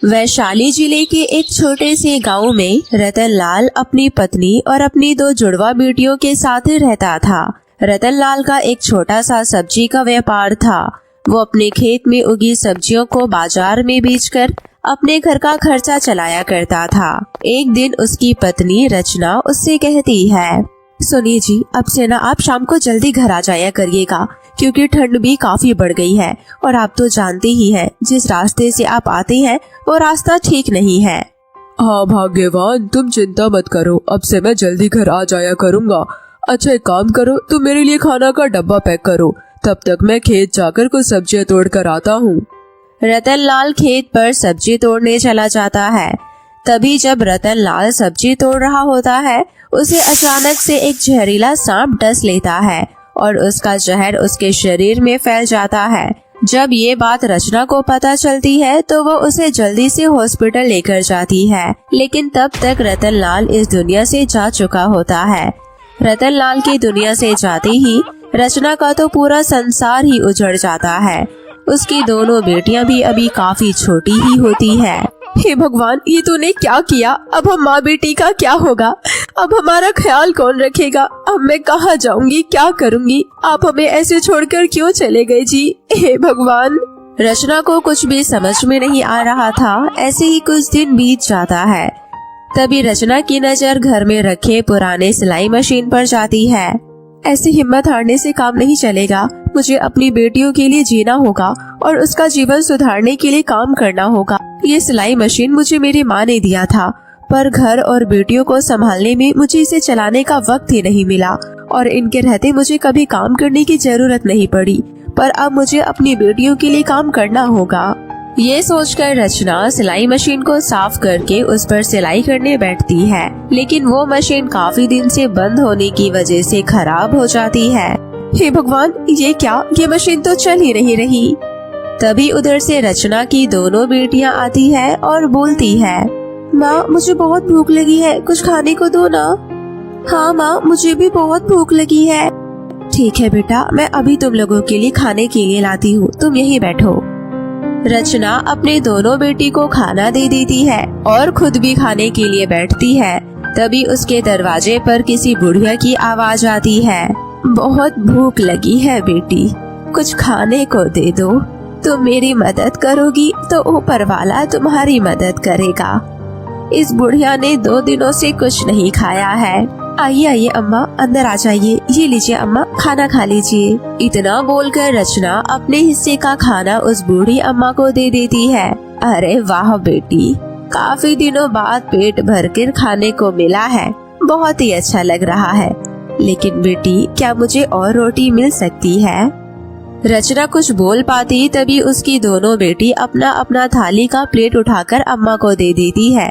वैशाली जिले के एक छोटे से गांव में रतनलाल अपनी पत्नी और अपनी दो जुड़वा बेटियों के साथ रहता था। रतनलाल का एक छोटा सा सब्जी का व्यापार था। वो अपने खेत में उगी सब्जियों को बाजार में बेचकर अपने घर का खर्चा चलाया करता था। एक दिन उसकी पत्नी रचना उससे कहती है, सुनिए जी, अब से ना आप शाम को जल्दी घर आ जाया करिएगा, क्योंकि ठंड भी काफी बढ़ गई है और आप तो जानते ही हैं जिस रास्ते से आप आते हैं वो रास्ता ठीक नहीं है। हाँ भाग्यवान, तुम चिंता मत करो, अब से मैं जल्दी घर आ जाया करूँगा। अच्छा एक काम करो, तुम मेरे लिए खाना का डब्बा पैक करो, तब तक मैं खेत जाकर कुछ सब्जियाँ तोड़ कर आता हूँ। रतनलाल खेत पर सब्जी तोड़ने चला जाता है। तभी जब रतनलाल सब्जी तोड़ रहा होता है, उसे अचानक से एक जहरीला सांप डस लेता है और उसका जहर उसके शरीर में फैल जाता है। जब ये बात रचना को पता चलती है तो वो उसे जल्दी से हॉस्पिटल लेकर जाती है, लेकिन तब तक रतनलाल इस दुनिया से जा चुका होता है। रतनलाल की दुनिया से जाते ही रचना का तो पूरा संसार ही उजड़ जाता है। उसकी दोनों बेटियां भी अभी काफी छोटी ही होती है। हे भगवान, ये तूने क्या किया? अब हम माँ बेटी का क्या होगा? अब हमारा ख्याल कौन रखेगा? अब मैं कहाँ जाऊंगी, क्या करूंगी? आप हमें ऐसे छोड़कर क्यों चले गए जी? हे भगवान। रचना को कुछ भी समझ में नहीं आ रहा था। ऐसे ही कुछ दिन बीत जाता है। तभी रचना की नजर घर में रखे पुराने सिलाई मशीन पर जाती है। ऐसी हिम्मत हारने से काम नहीं चलेगा। मुझे अपनी बेटियों के लिए जीना होगा और उसका जीवन सुधारने के लिए काम करना होगा। ये सिलाई मशीन मुझे मेरी माँ ने दिया था, पर घर और बेटियों को संभालने में मुझे इसे चलाने का वक्त ही नहीं मिला और इनके रहते मुझे कभी काम करने की जरूरत नहीं पड़ी। पर अब मुझे अपनी बेटियों के लिए काम करना होगा। ये सोचकर रचना सिलाई मशीन को साफ करके उस पर सिलाई करने बैठती है, लेकिन वो मशीन काफी दिन से बंद होने की वजह से खराब हो जाती है। हे भगवान, ये क्या? ये मशीन तो चल ही नहीं रही। तभी उधर से रचना की दोनों बेटियां आती है और बोलती है, माँ मुझे बहुत भूख लगी है, कुछ खाने को दो ना। हाँ माँ, मुझे भी बहुत भूख लगी है। ठीक है बेटा, मैं अभी तुम लोगों के लिए खाने के लिए लाती हूँ, तुम यहीं बैठो। रचना अपने दोनों बेटी को खाना दे देती है और खुद भी खाने के लिए बैठती है। तभी उसके दरवाजे पर किसी बुढ़िया की आवाज आती है, बहुत भूख लगी है बेटी, कुछ खाने को दे दो। तुम मेरी मदद करोगी तो ऊपर वाला तुम्हारी मदद करेगा। इस बुढ़िया ने 2 दिनों से कुछ नहीं खाया है। आइए आइए अम्मा, अंदर आ जाइए, ये लीजिए अम्मा, खाना खा लीजिए। इतना बोलकर रचना अपने हिस्से का खाना उस बूढ़ी अम्मा को दे देती है। अरे वाह बेटी, काफी दिनों बाद पेट भरकर खाने को मिला है, बहुत ही अच्छा लग रहा है। लेकिन बेटी, क्या मुझे और रोटी मिल सकती है? रचना कुछ बोल पाती तभी उसकी दोनों बेटी अपना अपना थाली का प्लेट उठाकर अम्मा को दे देती है।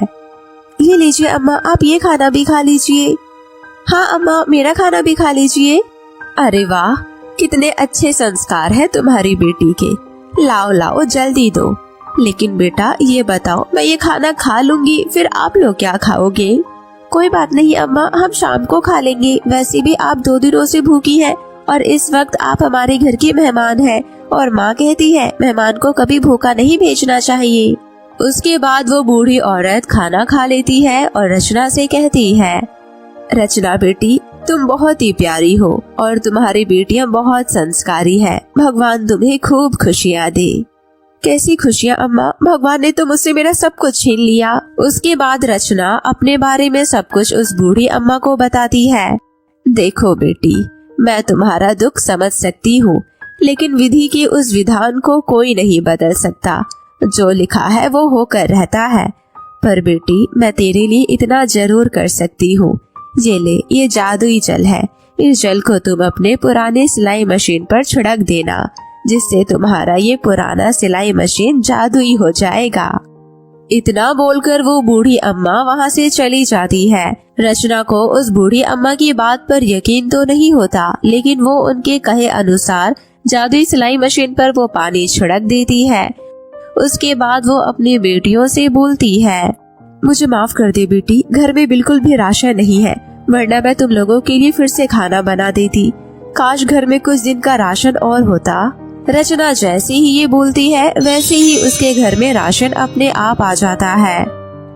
ये लीजिए अम्मा, आप ये खाना भी खा लीजिए। हाँ अम्मा, मेरा खाना भी खा लीजिए। अरे वाह, कितने अच्छे संस्कार है तुम्हारी बेटी के। लाओ लाओ जल्दी दो। लेकिन बेटा ये बताओ, मैं ये खाना खा लूंगी, फिर आप लोग क्या खाओगे? कोई बात नहीं अम्मा, हम शाम को खा लेंगे। वैसे भी आप 2 दिनों से भूखी हैं और इस वक्त आप हमारे घर के मेहमान हैं और माँ कहती है मेहमान को कभी भूखा नहीं भेजना चाहिए। उसके बाद वो बूढ़ी औरत खाना खा लेती है और रचना से कहती है, रचना बेटी, तुम बहुत ही प्यारी हो और तुम्हारी बेटियां बहुत संस्कारी है। भगवान तुम्हें खूब खुशियाँ दे। कैसी खुशियाँ अम्मा? भगवान ने तो मुझसे मेरा सब कुछ छीन लिया। उसके बाद रचना अपने बारे में सब कुछ उस बूढ़ी अम्मा को बताती है। देखो बेटी, मैं तुम्हारा दुख समझ सकती हूँ, लेकिन विधि के उस विधान को कोई नहीं बदल सकता। जो लिखा है वो होकर रहता है। पर बेटी, मैं तेरे लिए इतना जरूर कर सकती हूँ। ये ले, ये जादुई जल है। इस जल को तुम अपने पुराने सिलाई मशीन पर छिड़क देना, जिससे तुम्हारा ये पुराना सिलाई मशीन जादुई हो जाएगा। इतना बोलकर वो बूढ़ी अम्मा वहाँ से चली जाती है। रचना को उस बूढ़ी अम्मा की बात पर यकीन तो नहीं होता, लेकिन वो उनके कहे अनुसार जादुई सिलाई मशीन पर वो पानी छिड़क देती है। उसके बाद वो अपनी बेटियों से बोलती है, मुझे माफ कर दे बेटी, घर में बिल्कुल भी राशन नहीं है, वरना मैं तुम लोगों के लिए फिर से खाना बना देती। काश घर में कुछ दिन का राशन और होता। रचना जैसे ही ये बोलती है वैसे ही उसके घर में राशन अपने आप आ जाता है।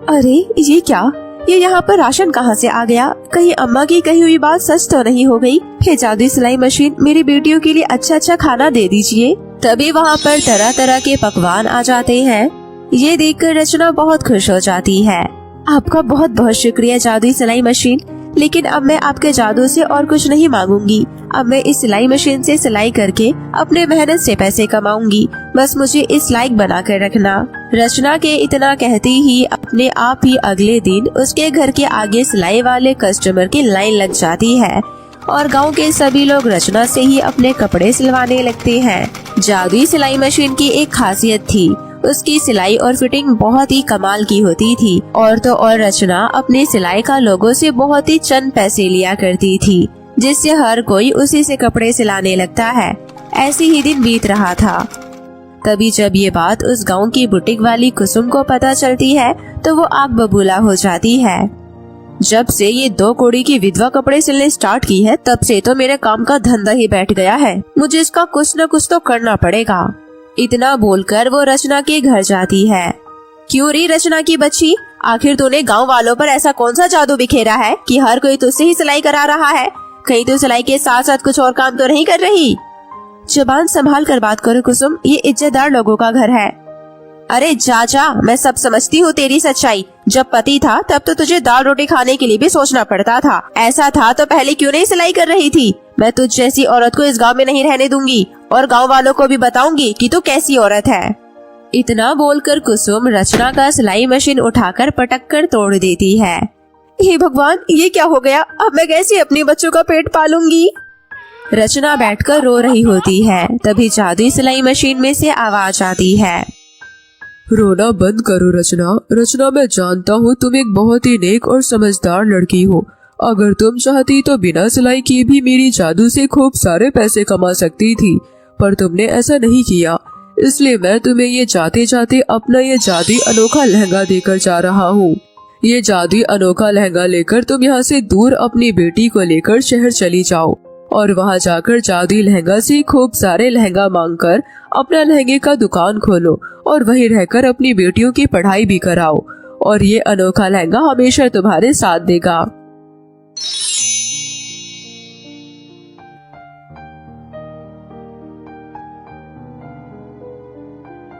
अरे ये क्या, ये यहाँ पर राशन कहाँ से आ गया? कहीं अम्मा की कही हुई बात सच तो नहीं हो गई? हे जादुई सिलाई मशीन, मेरी बेटियों के लिए अच्छा अच्छा खाना दे दीजिए। तभी वहाँ पर तरह तरह के पकवान आ जाते हैं। ये देखकर रचना बहुत खुश हो जाती है। आपका बहुत बहुत शुक्रिया जादुई सिलाई मशीन, लेकिन अब मैं आपके जादू से और कुछ नहीं मांगूंगी। अब मैं इस सिलाई मशीन से सिलाई करके अपने मेहनत से पैसे कमाऊंगी। बस मुझे इस लायक बना कर रखना। रचना के इतना कहते ही अपने आप ही अगले दिन उसके घर के आगे सिलाई वाले कस्टमर की लाइन लग जाती है और गांव के सभी लोग रचना से ही अपने कपड़े सिलवाने लगते हैं। जादुई सिलाई मशीन की एक खासियत थी, उसकी सिलाई और फिटिंग बहुत ही कमाल की होती थी। और तो और रचना अपनी सिलाई का लोगों से बहुत ही चंद पैसे लिया करती थी, जिससे हर कोई उसी से कपड़े सिलाने लगता है। ऐसे ही दिन बीत रहा था। तभी जब ये बात उस गांव की बुटीक वाली कुसुम को पता चलती है तो वो आग बबूला हो जाती है। जब से ये 2 कौड़ी की विधवा कपड़े सिलने स्टार्ट की है तब से तो मेरे काम का धंधा ही बैठ गया है। मुझे इसका कुछ न कुछ तो करना पड़ेगा। इतना बोलकर वो रचना के घर जाती है। क्यों री रचना की बच्ची, आखिर तूने गांव वालों पर ऐसा कौन सा जादू बिखेरा है कि हर कोई तुझसे ही सिलाई करा रहा है? कहीं तू सिलाई के साथ साथ कुछ और काम तो नहीं कर रही? जुबान संभाल कर बात करो कुसुम, ये इज्जतदार लोगों का घर है। अरे जा जा, मैं सब समझती हूँ तेरी सच्चाई। जब पति था तब तो तुझे दाल रोटी खाने के लिए भी सोचना पड़ता था। ऐसा था तो पहले क्यों नहीं सिलाई कर रही थी? मैं तुझ जैसी औरत को इस गांव में नहीं रहने दूंगी और गांव वालों को भी बताऊंगी कि तू कैसी औरत है। इतना बोलकर कुसुम रचना का सिलाई मशीन उठाकर पटक कर तोड़ देती है। हे भगवान, ये क्या हो गया? अब मैं कैसे अपने बच्चों का पेट पालूंगी? रचना बैठकर रो रही होती है। तभी जादुई सिलाई मशीन में से आवाज आती है। रोना बंद करो रचना। रचना, मैं जानता हूँ तुम एक बहुत ही नेक और समझदार लड़की हो। अगर तुम चाहती तो बिना सिलाई किए भी मेरी जादू से खूब सारे पैसे कमा सकती थी, पर तुमने ऐसा नहीं किया। इसलिए मैं तुम्हें ये जाते जाते अपना ये जादुई अनोखा लहंगा देकर जा रहा हूँ। ये जादुई अनोखा लहंगा लेकर तुम यहाँ से दूर अपनी बेटी को लेकर शहर चली जाओ और वहाँ जाकर जादुई लहंगा से खूब सारे लहंगा मांगकर अपना लहंगे का दुकान खोलो और वहीं रहकर अपनी बेटियों की पढ़ाई भी कराओ और ये अनोखा लहंगा हमेशा तुम्हारे साथ देगा।